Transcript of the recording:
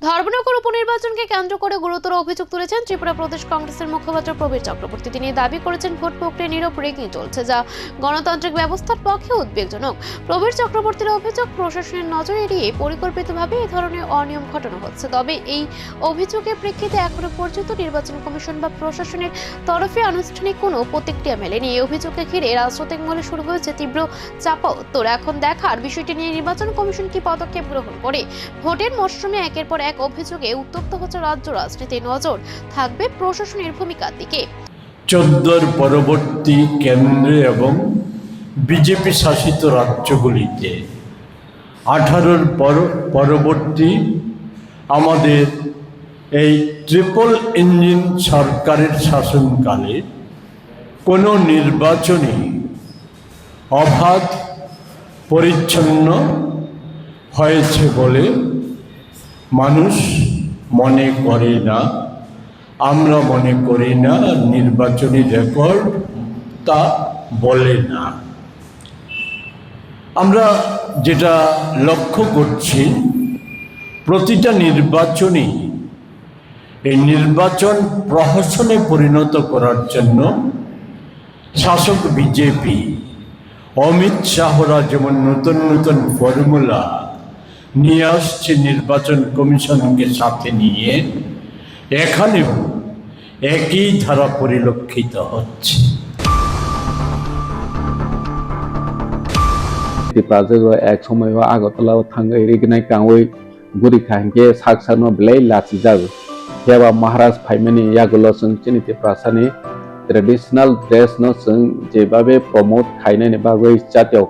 ধর্মনগর উপনির্বাচনকে কেন্দ্র করে গুরুতর অভিযোগ তুলেছেন ত্রিপুরা প্রদেশ কংগ্রেসের মুখপাত্র প্রবীর চক্রবর্তী। তিনি দাবি করেছেন ভোট প্রক্রিয়া নীরব রেগিং চলছে, যা গণতান্ত্রিক ব্যবস্থার পক্ষে উদ্বেগজনক। প্রবীর চক্রবর্তীর অভিযোগ, প্রশাসনের নজর এড়িয়ে পরিকল্পিতভাবে এই ধরনের অনিয়ম ঘটানো হচ্ছে। তবে এই অভিযোগের প্রেক্ষিতে এখনো পর্যন্ত নির্বাচন কমিশন বা প্রশাসনের তরফে আনুষ্ঠানিক কোনো প্রতিক্রিয়া মেলেনি। এই অভিযোগকে ঘিরে রাজনৈতিক মহলে শুরু হয়েছে তীব্র চাপাউত্তর। এখন দেখার বিষয়টি নিয়ে নির্বাচন কমিশন কি পদক্ষেপ গ্রহণ করে। ভোটের মরশুমে একের পর এক অভিযোগে উত্তপ্ত হচ্ছে রাজ্য রাজনীতি। নজর থাকবে প্রশাসনের ভূমিকার দিকে। 14 পরবর্তী কেন্দ্রে এবং বিজেপি শাসিত রাজ্যগুলিতে 18 পরবর্তী আমাদের এই ট্রিপল ইঞ্জিন সরকারের শাসনকালে কোনো নির্বাচনই অবাধ পরিচ্ছন্ন হয়েছে বলে মানুষ মনে করে না, আমরা মনে করি না, নির্বাচনী রেকর্ড তা বলে না। আমরা যেটা লক্ষ্য করছি, প্রতিটা নির্বাচনই এই নির্বাচন প্রহসনে পরিণত করার জন্য শাসক বিজেপি, অমিত শাহরা যেমন নতুন নতুন ফর্মুলা নিয়ে আসছে নির্বাচন কমিশনকে সাথে নিয়ে, এখানেও একই ধারা পরিলক্ষিত হচ্ছে। এক সময় আগরতলা থাঙ্গে রিগনাই কাঙ্গই গুরি খাঙ্গে সাকসানো বেলাই লাচি যাবে হেবা महाराज फाइमेनि यागुलो जों चिनिति प्रासानि ट्रेडिशनल ड्रेस नो जों जेबाबे प्रमोट खायनायनि बागै जातियाव